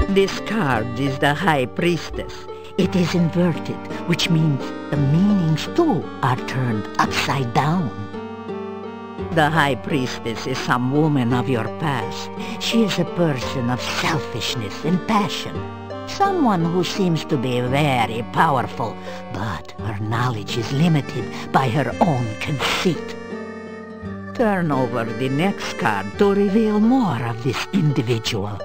This card is the High Priestess. It is inverted, which means the meanings too are turned upside down. The High Priestess is some woman of your past. She is a person of selfishness and passion. Someone who seems to be very powerful, but her knowledge is limited by her own conceit. Turn over the next card to reveal more of this individual.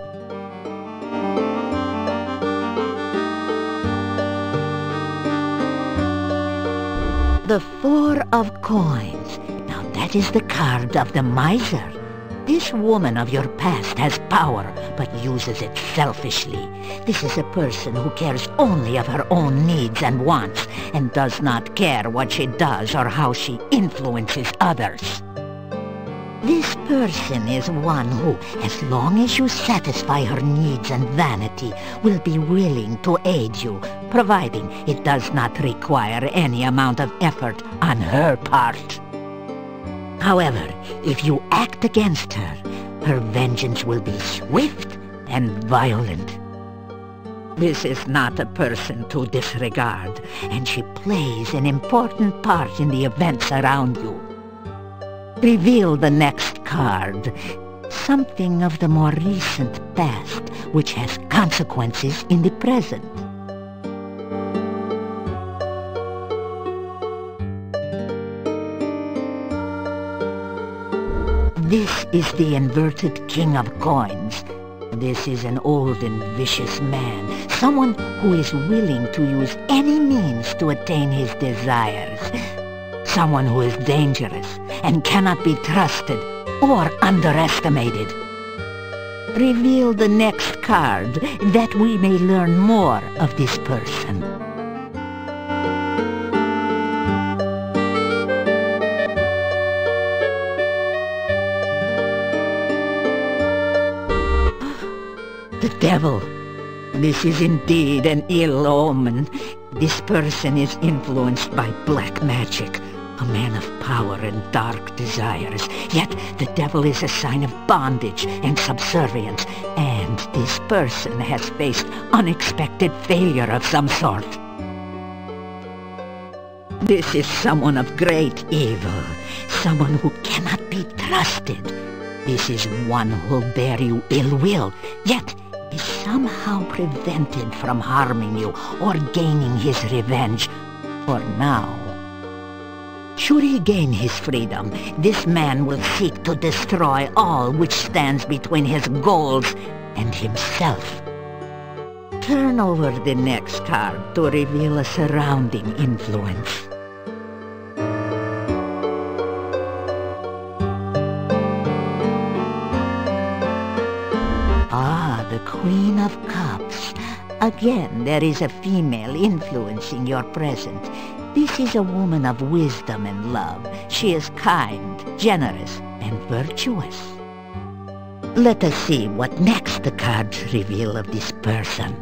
The Four of Coins. Now that is the card of the miser. This woman of your past has power, but uses it selfishly. This is a person who cares only of her own needs and wants, and does not care what she does or how she influences others. This person is one who, as long as you satisfy her needs and vanity, will be willing to aid you, providing it does not require any amount of effort on her part. However, if you act against her, her vengeance will be swift and violent. This is not a person to disregard, and she plays an important part in the events around you. Reveal the next card, something of the more recent past, which has consequences in the present. This is the inverted King of Coins. This is an old and vicious man, someone who is willing to use any means to attain his desires. Someone who is dangerous and cannot be trusted or underestimated. Reveal the next card that we may learn more of this person. The devil. This is indeed an ill omen. This person is influenced by black magic, a man of power and dark desires. Yet the devil is a sign of bondage and subservience, and this person has faced unexpected failure of some sort. This is someone of great evil, someone who cannot be trusted. This is one who will bear you ill will, yet is somehow prevented from harming you or gaining his revenge, for now. Should he gain his freedom, this man will seek to destroy all which stands between his goals and himself. Turn over the next card to reveal a surrounding influence. The Queen of Cups. Again, there is a female influencing your present. This is a woman of wisdom and love. She is kind, generous, and virtuous. Let us see what next the cards reveal of this person.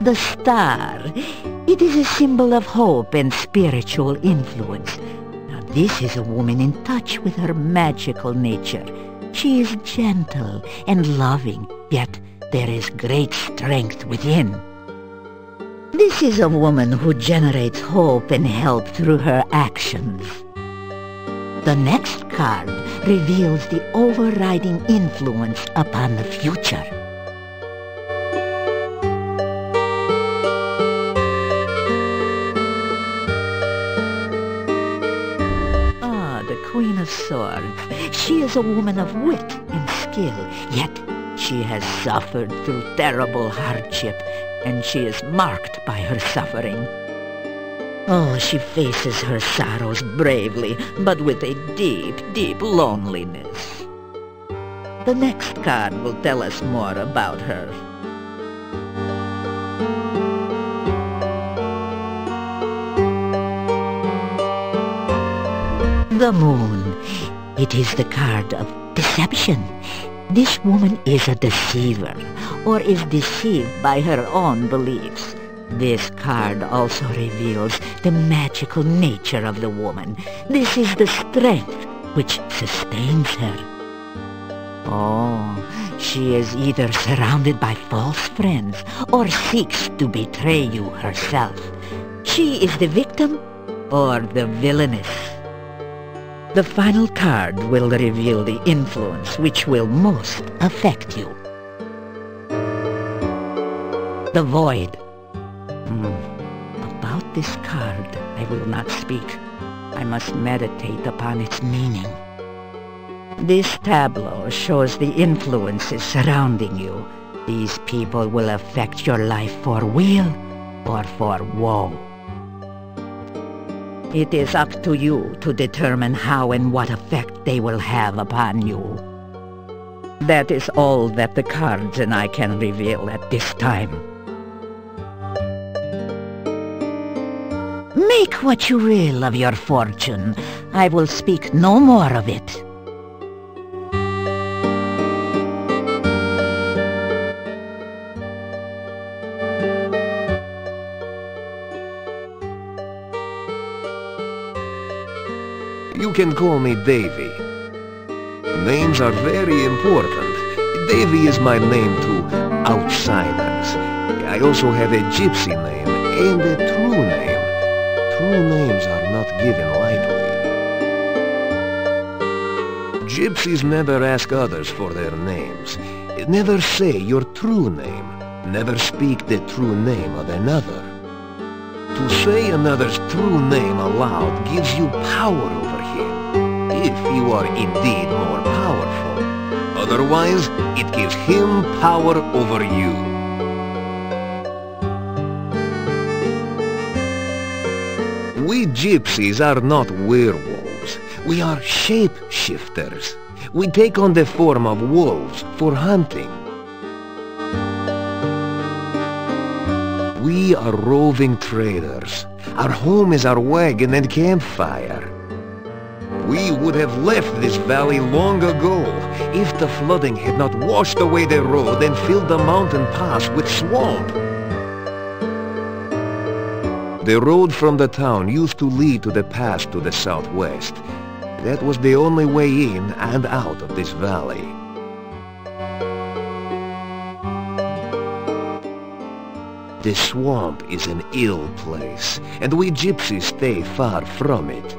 The Star. It is a symbol of hope and spiritual influence. Now this is a woman in touch with her magical nature. She is gentle and loving, yet there is great strength within. This is a woman who generates hope and help through her actions. The next card reveals the overriding influence upon the future. Queen of Swords. She is a woman of wit and skill, yet she has suffered through terrible hardship, and she is marked by her suffering. Oh, she faces her sorrows bravely, but with a deep, deep loneliness. The next card will tell us more about her. The Moon. It is the card of deception. This woman is a deceiver, or is deceived by her own beliefs. This card also reveals the magical nature of the woman. This is the strength which sustains her. Oh, she is either surrounded by false friends or seeks to betray you herself. She is the victim or the villainess. The final card will reveal the influence which will most affect you. The Void. About this card I will not speak. I must meditate upon its meaning. This tableau shows the influences surrounding you. These people will affect your life for weal or for woe. It is up to you to determine how and what effect they will have upon you. That is all that the cards and I can reveal at this time. Make what you will of your fortune. I will speak no more of it. You can call me Davy. Names are very important. Davy is my name to outsiders. I also have a gypsy name and a true name. True names are not given lightly. Gypsies never ask others for their names. Never say your true name. Never speak the true name of another. To say another's true name aloud gives you power over him, if you are indeed more powerful. Otherwise, it gives him power over you. We gypsies are not werewolves. We are shape-shifters. We take on the form of wolves for hunting. We are roving traders. Our home is our wagon and campfire. We would have left this valley long ago if the flooding had not washed away the road and filled the mountain pass with swamp. The road from the town used to lead to the pass to the southwest. That was the only way in and out of this valley. The swamp is an ill place, and we gypsies stay far from it.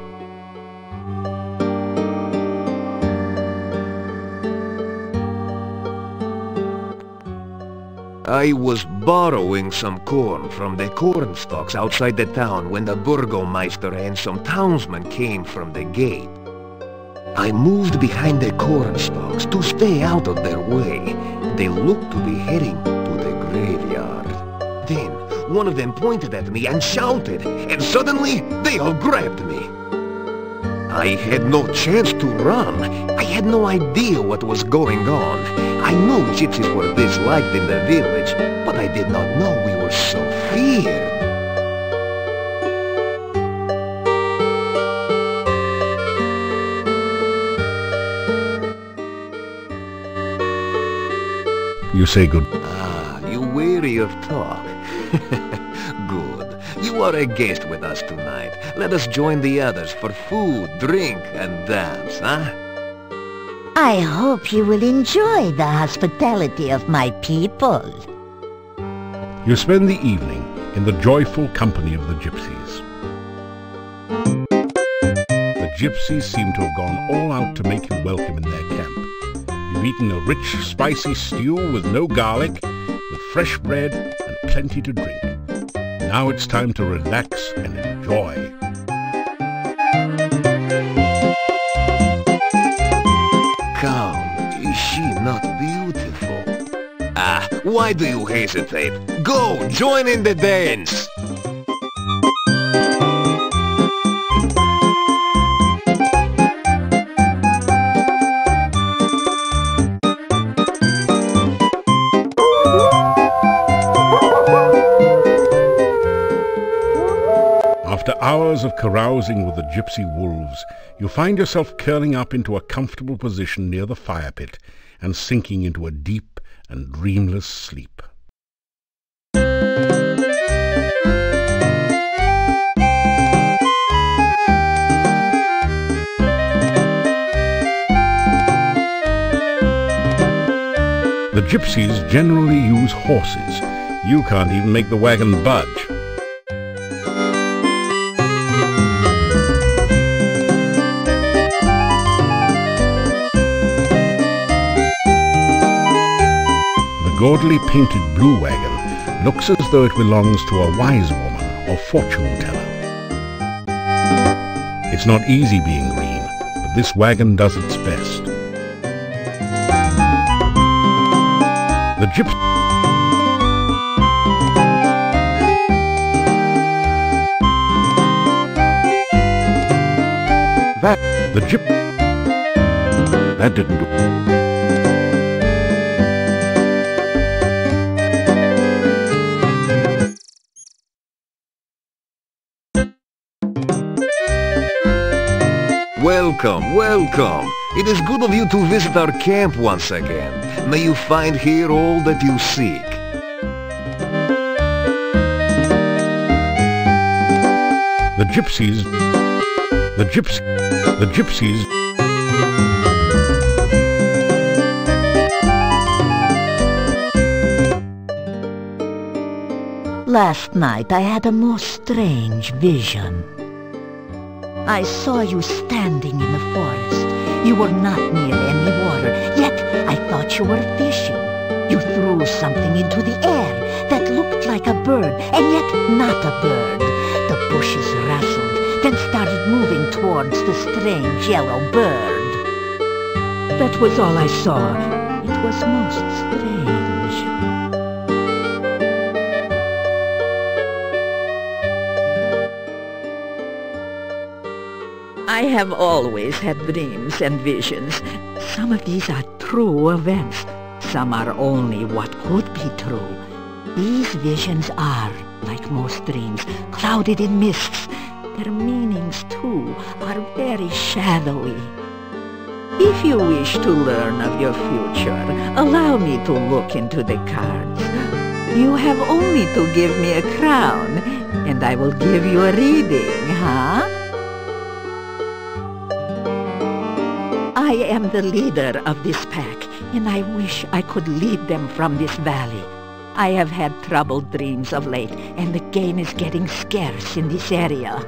I was borrowing some corn from the corn stalks outside the town when the burgomeister and some townsmen came from the gate. I moved behind the corn stalks to stay out of their way. They looked to be heading to the graveyard. Then, one of them pointed at me and shouted, and suddenly, they all grabbed me. I had no chance to run. I had no idea what was going on. I knew gypsies were disliked in the village, but I did not know we were so feared. You say good. You weary of talk? Good. You are a guest with us tonight. Let us join the others for food, drink, and dance, huh? I hope you will enjoy the hospitality of my people. You spend the evening in the joyful company of the gypsies. The gypsies seem to have gone all out to make you welcome in their camp. You've eaten a rich, spicy stew with no garlic, with fresh bread and plenty to drink. Now it's time to relax and enjoy. Come, is she not beautiful? Why do you hesitate? Go, join in the dance! After hours of carousing with the gypsy wolves, you find yourself curling up into a comfortable position near the fire pit and sinking into a deep and dreamless sleep. The gypsies generally use horses. You can't even make the wagon budge. The gaudily painted blue wagon looks as though it belongs to a wise woman or fortune teller. It's not easy being green, but this wagon does its best. The gypsy... That didn't do... Welcome, welcome. It is good of you to visit our camp once again. May you find here all that you seek. The gypsies... The gypsies... Last night I had a most strange vision. I saw you standing in the forest. You were not near any water, yet I thought you were fishing. You threw something into the air that looked like a bird, and yet not a bird. The bushes rustled, then started moving towards the strange yellow bird. That was all I saw. It was most strange. I have always had dreams and visions. Some of these are true events. Some are only what could be true. These visions are, like most dreams, clouded in mists. Their meanings, too, are very shadowy. If you wish to learn of your future, allow me to look into the cards. You have only to give me a crown, and I will give you a reading, huh? I am the leader of this pack, and I wish I could lead them from this valley. I have had troubled dreams of late, and the game is getting scarce in this area.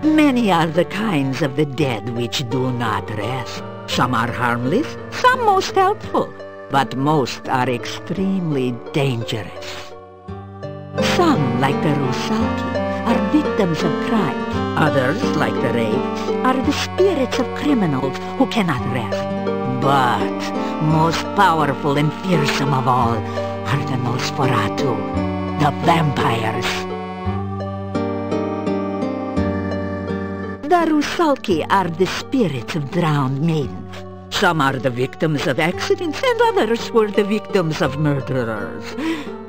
Many are the kinds of the dead which do not rest. Some are harmless, some most helpful, but most are extremely dangerous. Some, like the Rusalki, are victims of crime. Others, like the wraiths, are the spirits of criminals who cannot rest. But most powerful and fearsome of all are the Nosferatu, the vampires. The Rusalki are the spirits of drowned maidens. Some are the victims of accidents, and others were the victims of murderers.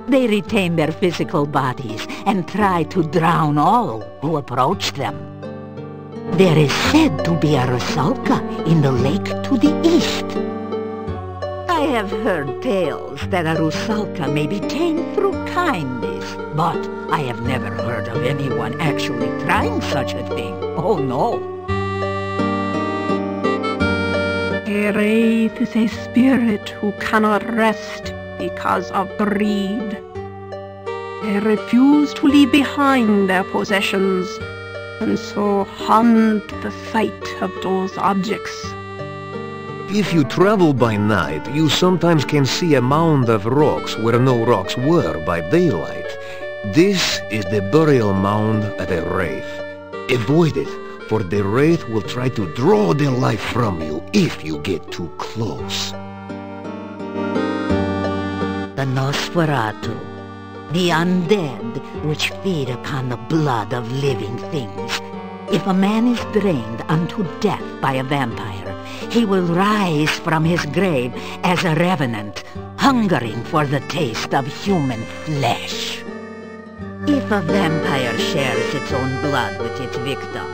They retain their physical bodies and try to drown all who approach them. There is said to be a Rusalka in the lake to the east. I have heard tales that a Rusalka may be tamed through kindness, but I have never heard of anyone actually trying such a thing. Oh no. A wraith is a spirit who cannot rest because of greed. They refuse to leave behind their possessions, and so haunt the sight of those objects. If you travel by night, you sometimes can see a mound of rocks where no rocks were by daylight. This is the burial mound of a wraith. Avoid it, for the wraith will try to draw their life from you if you get too close. The Nosferatu, the undead which feed upon the blood of living things. If a man is drained unto death by a vampire, he will rise from his grave as a revenant, hungering for the taste of human flesh. If a vampire shares its own blood with its victim,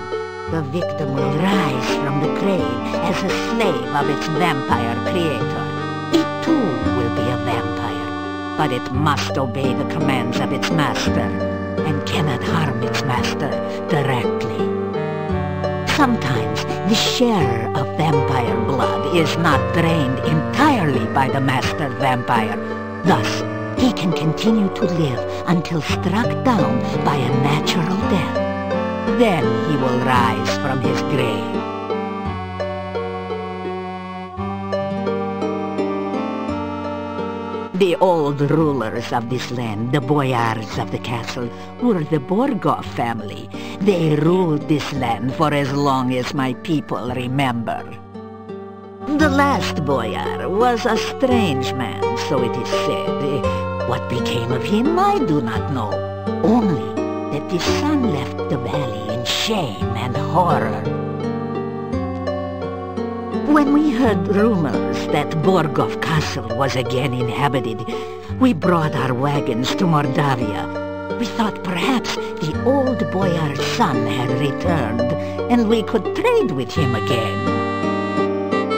the victim will rise from the grave as a slave of its vampire creator. It too will be a vampire, but it must obey the commands of its master, and cannot harm its master directly. Sometimes the share of vampire blood is not drained entirely by the master vampire. Thus, he can continue to live until struck down by a natural death. Then he will rise from his grave. The old rulers of this land, the boyars of the castle, were the Borgov family. They ruled this land for as long as my people remember. The last boyar was a strange man, so it is said. What became of him, I do not know. Only that the son left the valley in shame and horror. When we heard rumors that Borgov Castle was again inhabited, we brought our wagons to Mordavia. We thought perhaps the old boyar's son had returned, and we could trade with him again.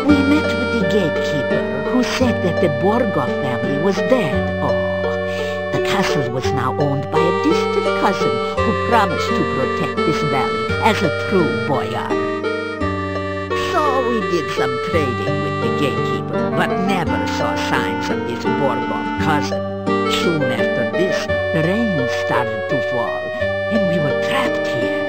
We met with the gatekeeper, who said that the Borgov family was dead. Oh, the castle was now owned by a distant cousin who promised to protect this valley as a true boyar. We did some trading with the gatekeeper, but never saw signs of this Borgov cousin. Soon after this, the rain started to fall, and we were trapped here.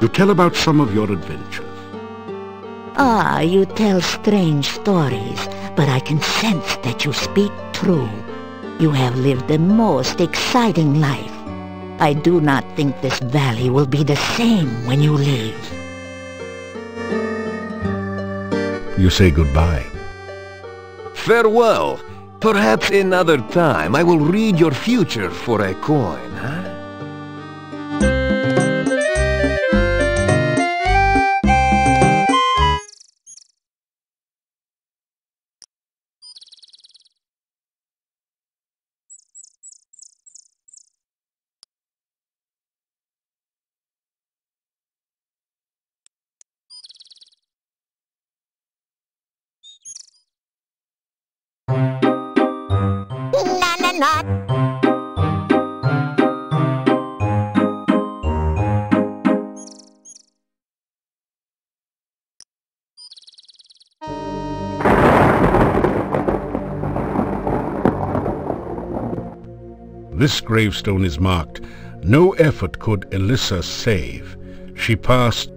You tell about some of your adventures. Ah, you tell strange stories, but I can sense that you speak true. You have lived the most exciting life. I do not think this valley will be the same when you leave. You say goodbye. Farewell. Perhaps another time I will read your future for a coin, huh? This gravestone is marked, "No effort could Elissa save. She passed..."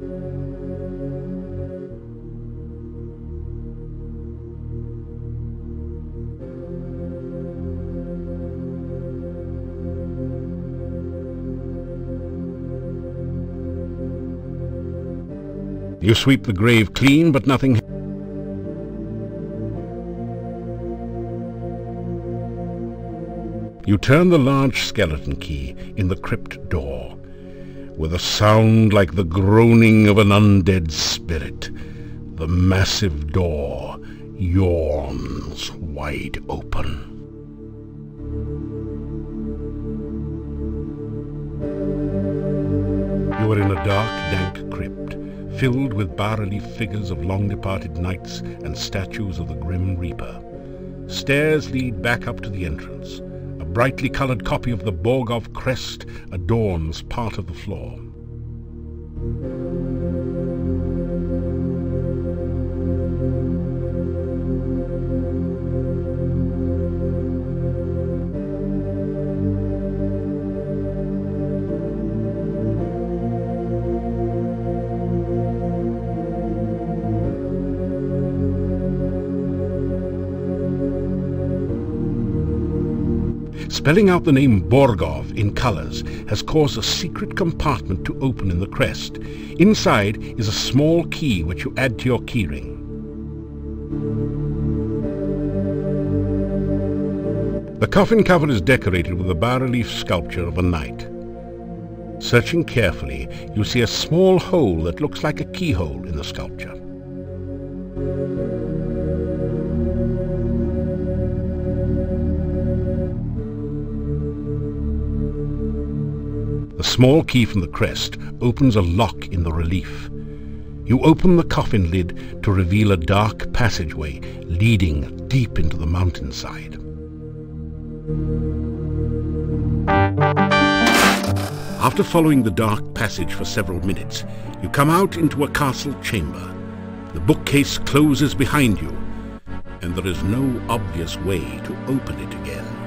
You sweep the grave clean, but nothing... You turn the large skeleton key in the crypt door. With a sound like the groaning of an undead spirit, the massive door yawns wide open. You are in a dark, dank crypt, filled with bas-relief figures of long-departed knights and statues of the Grim Reaper. Stairs lead back up to the entrance. A brightly colored copy of the Borgov crest adorns part of the floor. Spelling out the name Borgov in colors has caused a secret compartment to open in the crest. Inside is a small key which you add to your keyring. The coffin cover is decorated with a bas-relief sculpture of a knight. Searching carefully, you see a small hole that looks like a keyhole in the sculpture. The small key from the crest opens a lock in the relief. You open the coffin lid to reveal a dark passageway leading deep into the mountainside. After following the dark passage for several minutes, you come out into a castle chamber. The bookcase closes behind you, and there is no obvious way to open it again.